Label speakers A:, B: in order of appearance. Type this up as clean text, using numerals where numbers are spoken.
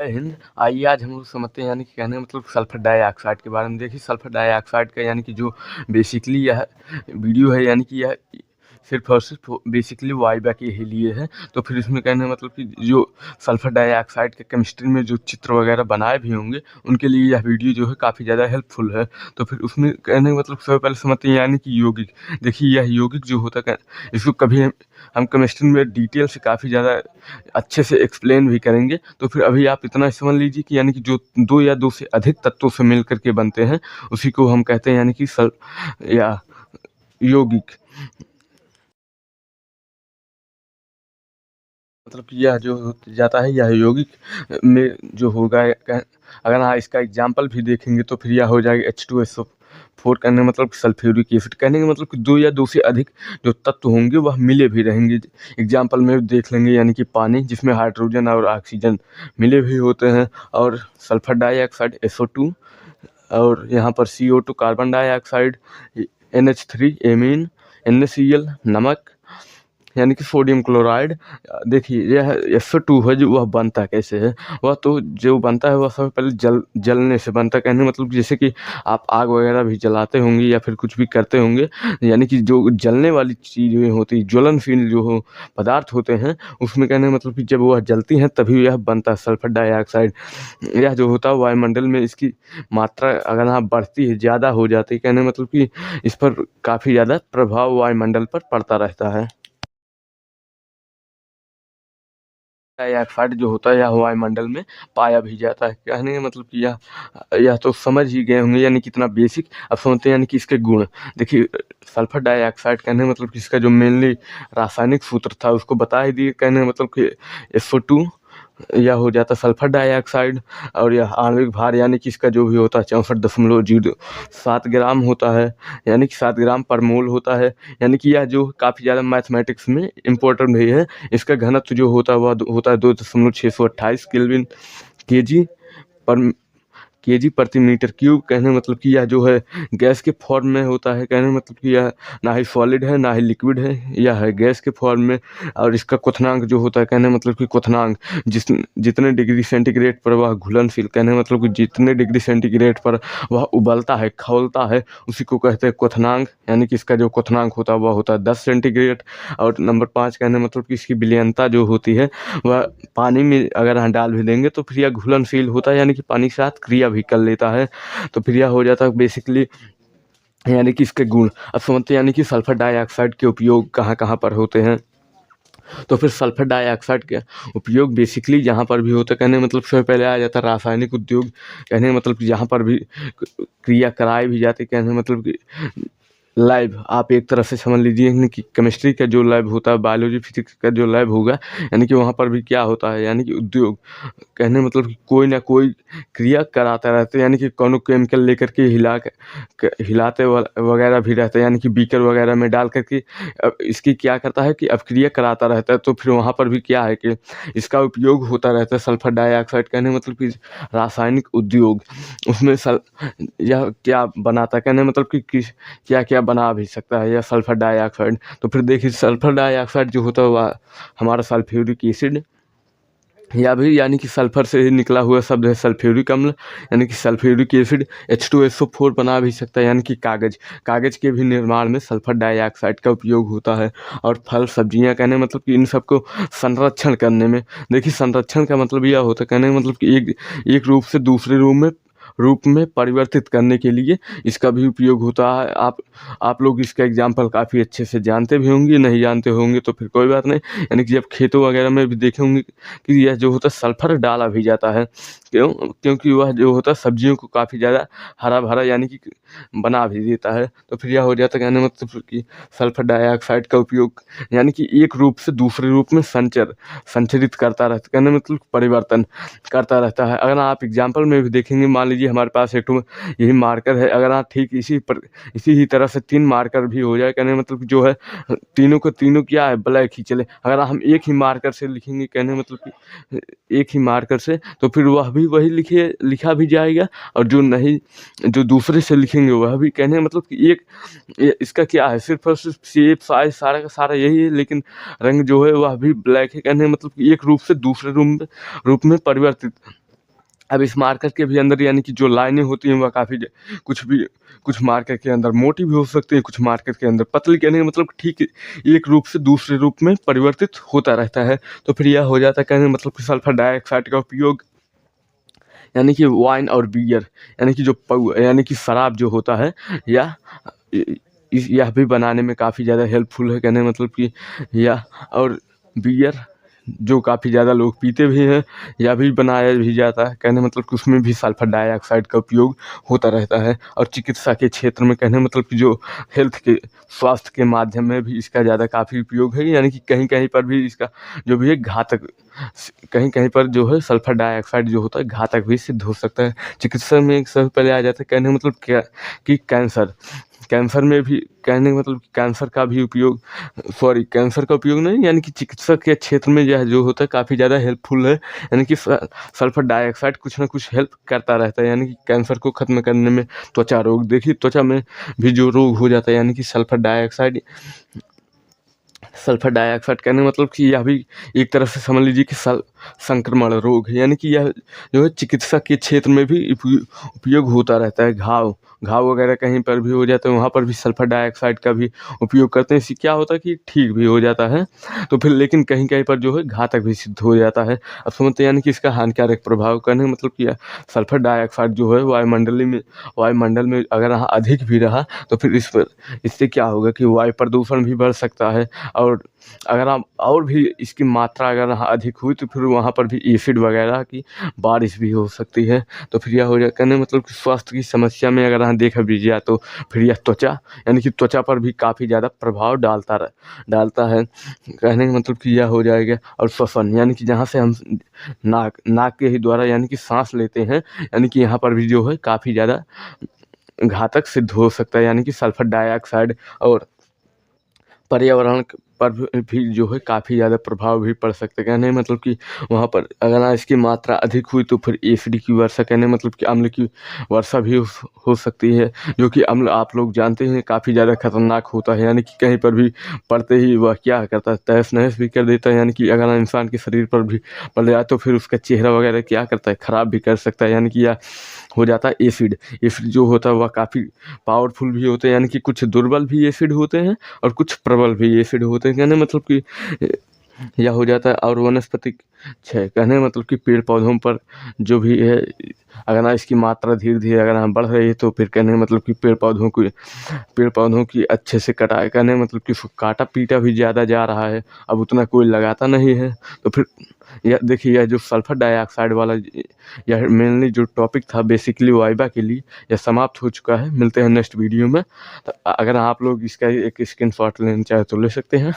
A: जय हिंद। आइए आज हम लोग समझते हैं यानी कि कहने का मतलब सल्फर डाइऑक्साइड के बारे में। देखिए सल्फर डाइऑक्साइड का यानी कि जो बेसिकली यह वीडियो है यानी कि यह सिर्फ और सिर्फ बेसिकली वाइवा के ही लिए है। तो फिर इसमें कहने का मतलब कि जो सल्फर डाइऑक्साइड के केमिस्ट्री में जो चित्र वगैरह बनाए भी होंगे उनके लिए यह वीडियो जो है काफ़ी ज़्यादा हेल्पफुल है। तो फिर उसमें कहने का मतलब सबसे पहले समझते हैं यानी कि यौगिक। देखिए यह यौगिक जो होता है इसको कभी हम केमिस्ट्री में डिटेल से काफ़ी ज़्यादा अच्छे से एक्सप्लेन भी करेंगे। तो फिर अभी आप इतना समझ लीजिए कि यानी कि जो 2 या 2 से अधिक तत्वों से मिल कर के बनते हैं उसी को हम कहते हैं यानी कि या यौगिक। मतलब कि यह जो जाता है यह यौगिक में जो होगा अगर हाँ इसका एग्जाम्पल भी देखेंगे तो फिर यह हो जाएगा H2SO4 कहने का मतलब सल्फ्यूरिक एसिड। कहने का मतलब कि 2 या 2 से अधिक जो तत्व होंगे वह मिले भी रहेंगे। एग्जाम्पल में देख लेंगे यानी कि पानी जिसमें हाइड्रोजन और ऑक्सीजन मिले भी होते हैं, और सल्फर डाइऑक्साइड SO2, और यहाँ पर CO2 carbon dioxide, NH3 amine, NaCl नमक यानी कि सोडियम क्लोराइड। देखिए यह SO2 है जो वह बनता कैसे है, वह तो जो बनता है वह सबसे पहले जलने से बनता है। कहने का मतलब जैसे कि आप आग वगैरह भी जलाते होंगे या फिर कुछ भी करते होंगे, यानी कि जो जलने वाली चीज़ें होती ज्वलनशील जो हो पदार्थ होते हैं उसमें कहने का मतलब कि जब वह जलती हैं तभी यह बनता है सल्फर डाइऑक्साइड। यह जो होता है वायुमंडल में इसकी मात्रा अगर यहाँ बढ़ती है, ज़्यादा हो जाती है, कहने का मतलब कि इस पर काफ़ी ज़्यादा प्रभाव वायुमंडल पर पड़ता रहता है। डाइऑक्साइड जो होता है यह वायुमंडल में पाया भी जाता है। कहने का मतलब कि यह तो समझ ही गए होंगे यानी कितना बेसिक। अब समझते हैं यानी कि इसके गुण। देखिए सल्फर डाइऑक्साइड कहने का मतलब कि इसका जो मेनली रासायनिक सूत्र था उसको बता ही दिए। कहने का मतलब कि SO2 यह हो जाता है सल्फर डाइऑक्साइड, और यह आणविक भार यानी कि इसका जो भी होता है 64.07 ग्राम होता है, यानी कि 7 ग्राम पर मोल होता है। यानी कि यह जो काफ़ी ज़्यादा मैथमेटिक्स में इम्पोर्टेंट भी है। इसका घनत्व जो होता है वह होता है 2.628 केल्विन पर केजी प्रति मीटर क्यूब। कहने का मतलब कि यह जो है गैस के फॉर्म में होता है। कहने का मतलब कि यह ना ही सॉलिड है ना ही लिक्विड है, यह है गैस के फॉर्म में। और इसका क्वथनांक जो होता है, कहने का मतलब कि क्वथनांक जितने डिग्री सेंटीग्रेड पर वह घुलनशील, कहने का मतलब कि जितने डिग्री सेंटीग्रेड पर वह उबलता है खौलता है उसी को कहते हैं क्वथनांक। यानी कि इसका जो क्वथनांक होता है वह होता है 10 सेंटीग्रेड। और नंबर 5 कहने का मतलब कि इसकी विलयनता जो होती है वह पानी में अगर हम डाल भी देंगे तो फिर यह घुलनशील होता है, यानी कि पानी के साथ क्रिया भी कर लेता है। तो फिर यह हो जाता है बेसिकली यानी कि इसके गुण। अब समझते हैं यानी कि सल्फर डाइऑक्साइड के उपयोग कहाँ कहाँ पर होते हैं। तो फिर सल्फर डाइऑक्साइड के उपयोग बेसिकली जहाँ पर भी होता है, कहने का मतलब सबसे पहले आ जाता है रासायनिक उद्योग। कहने का मतलब कि जहाँ पर भी क्रिया कराई भी जाती है, कहने का मतलब कि लैब आप एक तरह से समझ लीजिए यानी कि केमिस्ट्री का जो लैब होता है, बायोलॉजी फिजिक्स का जो लैब होगा, यानी कि वहाँ पर भी क्या होता है यानी कि उद्योग। कहने का मतलब कि कोई ना कोई क्रिया कराता रहता है, यानी कि कौनो केमिकल लेकर के हिलाते वगैरह भी रहते हैं, यानी कि बीकर वगैरह में डाल करके अब इसकी क्या करता है कि अब क्रिया कराता रहता है। तो फिर वहाँ पर भी क्या है कि इसका उपयोग होता रहता है सल्फर डाइऑक्साइड। कहने का मतलब कि रासायनिक उद्योग उसमें यह क्या बनाता है, कहने का मतलब कि किस क्या क्या बना भी सकता है यह सल्फर डाइऑक्साइड। तो फिर देखिए सल्फर डाइऑक्साइड जो होता है वह हमारा सल्फ्यूरिक एसिड या भी यानी कि सल्फर से ही निकला हुआ शब्द है सल्फ्यूरिक अम्ल, यानी कि सल्फ्यूरिक एसिड। H2SO4 बना भी सकता है, यानी कि कागज़ के भी निर्माण में सल्फर डाइऑक्साइड का उपयोग होता है। और फल सब्जियां, कहने का मतलब कि इन सबको संरक्षण करने में। देखिए संरक्षण का मतलब यह होता है, कहने का मतलब कि एक रूप से दूसरे रूप में परिवर्तित करने के लिए इसका भी उपयोग होता है। आप लोग इसका एग्जाम्पल काफ़ी अच्छे से जानते भी होंगे, नहीं जानते होंगे तो फिर कोई बात नहीं। यानी कि जब खेतों वगैरह में भी देखे होंगे कि यह जो होता है सल्फर डाला भी जाता है। क्योंकि वह जो होता है सब्जियों को काफ़ी ज़्यादा हरा भरा यानी कि बना भी देता है। तो फिर यह हो जाता है, कहने का मतलब कि सल्फर डाइऑक्साइड का उपयोग यानी कि एक रूप से दूसरे रूप में संचरित करता रहता है, कहने का मतलब परिवर्तन करता रहता है। अगर आप एग्जाम्पल में भी देखेंगे, मान लीजिए हमारे पास एक यही मार्कर है, अगर आप ठीक इसी ही तरह से 3 मार्कर भी हो जाए, कहने का मतलब जो है तीनों को तीनों क्या है ब्लैक ही चले। अगर हम एक ही मार्कर से लिखेंगे, कहने का मतलब कि एक ही मार्कर से, तो फिर वह भी वही लिखा भी जाएगा, और जो दूसरे से लिखेंगे वह भी, कहने का मतलब कि इसका क्या है सिर्फ और सिर्फ शेप साइज सारा का सारा यही है, लेकिन रंग जो है वह भी ब्लैक है। कहने का मतलब कि एक रूप से दूसरे रूप में परिवर्तित अब इस मार्कर के भी अंदर यानी कि जो लाइनें होती हैं वह काफ़ी कुछ मार्कर के अंदर मोटी भी हो सकती है, कुछ मार्कर के अंदर पतली, कहने का मतलब ठीक एक रूप से दूसरे रूप में परिवर्तित होता रहता है। तो फिर यह हो जाता है, कहने का मतलब कि सल्फर डाइऑक्साइड का उपयोग यानी कि वाइन और बियर यानी कि यानी कि शराब जो होता है या यह भी बनाने में काफ़ी ज़्यादा हेल्पफुल है, कहने का मतलब कि यह और बियर जो काफ़ी ज़्यादा लोग पीते भी हैं, यह भी बनाया भी जाता है, कहने का मतलब कि उसमें भी सल्फर डाइऑक्साइड का उपयोग होता रहता है। और चिकित्सा के क्षेत्र में कहने का मतलब कि जो हेल्थ के स्वास्थ्य के माध्यम में भी इसका ज़्यादा काफ़ी उपयोग है, यानी कि कहीं कहीं पर भी इसका जो भी है घातक, कहीं कहीं पर जो है सल्फर डाइऑक्साइड जो होता है घातक भी सिद्ध हो सकता है। चिकित्सा में सबसे पहले आ जाता है, कहने का मतलब क्या कि कैंसर में भी, कहने का मतलब कैंसर का भी उपयोग, कैंसर का उपयोग नहीं, यानी कि चिकित्सा के क्षेत्र में यह जो होता है काफ़ी ज़्यादा हेल्पफुल है, यानी कि सल्फर डाइऑक्साइड कुछ ना कुछ हेल्प करता रहता है, यानी कि कैंसर को ख़त्म करने में। त्वचा रोग, देखिए त्वचा में भी जो रोग हो जाता है, यानी कि सल्फर डाइऑक्साइड कहने का मतलब कि यह भी एक तरह से समझ लीजिए कि संक्रमण रोग है, यानी कि यह जो है चिकित्सा के क्षेत्र में भी उपयोग होता रहता है। घाव वगैरह कहीं पर भी हो जाता है, वहाँ पर भी सल्फर डाइऑक्साइड का भी उपयोग करते हैं। इससे क्या होता है कि ठीक भी हो जाता है, तो फिर लेकिन कहीं कहीं पर जो है घातक भी सिद्ध हो जाता है। अब समझते हैं यानी कि इसका हानिकारक प्रभाव, कहने का मतलब कि सल्फर डाइऑक्साइड जो है वायुमंडल में अगर यहाँ अधिक भी रहा तो फिर इससे क्या होगा कि वायु प्रदूषण भी बढ़ सकता है। और अगर आप और भी इसकी मात्रा अगर यहाँ अधिक हुई तो फिर वहाँ पर भी एसिड वगैरह की बारिश भी हो सकती है। तो फिर यह हो जाए, कहने मतलब कि स्वास्थ्य की समस्या में अगर यहाँ देखा भी जाए तो फिर यह त्वचा, यानी कि त्वचा पर भी काफ़ी ज़्यादा प्रभाव डालता है, कहने का मतलब कि यह हो जाएगा। और श्वसन, यानी कि जहाँ से हम नाक के ही द्वारा यानी कि सांस लेते हैं, यानी कि यहाँ पर भी जो है काफ़ी ज़्यादा घातक सिद्ध हो सकता है, यानी कि सल्फर डाइऑक्साइड। और पर्यावरण पर भी जो है काफ़ी ज़्यादा प्रभाव भी पड़ सकता है, कहने का मतलब कि वहाँ पर अगर इसकी मात्रा अधिक हुई तो फिर एसिड की वर्षा, कहने का मतलब कि अम्ल की वर्षा भी हो सकती है, जो कि अम्ल आप लोग जानते हैं काफ़ी ज़्यादा खतरनाक होता है, यानी कि कहीं पर भी पड़ते ही वह क्या करता है, तहस नहस भी कर देता है, यानी कि अगर इंसान के शरीर पर भी पड़ जाए तो फिर उसका चेहरा वगैरह क्या करता है, ख़राब भी कर सकता है, यानी कि यह हो जाता है एसिड जो होता है वह काफ़ी पावरफुल भी होते हैं, यानी कि कुछ दुर्बल भी एसिड होते हैं और कुछ प्रबल भी एसिड होते हैं, कहने मतलब कि यह हो जाता है। और वनस्पतिक क्षय, कहने मतलब कि पेड़ पौधों पर जो भी है अगर ना इसकी मात्रा धीरे धीरे अगर हम बढ़ रही है तो फिर कहने मतलब कि पेड़ पौधों की अच्छे से कटाई, कहने मतलब कि उसको काटा पीटा भी ज़्यादा जा रहा है, अब उतना कोई लगाता नहीं है। तो फिर यह देखिए, यह जो सल्फर डाइऑक्साइड वाला यह मेनली जो टॉपिक था बेसिकली वाइवा के लिए, यह समाप्त हो चुका है। मिलते हैं नेक्स्ट वीडियो में। तो अगर आप लोग इसका एक स्क्रीनशॉट लेना चाहे तो ले सकते हैं।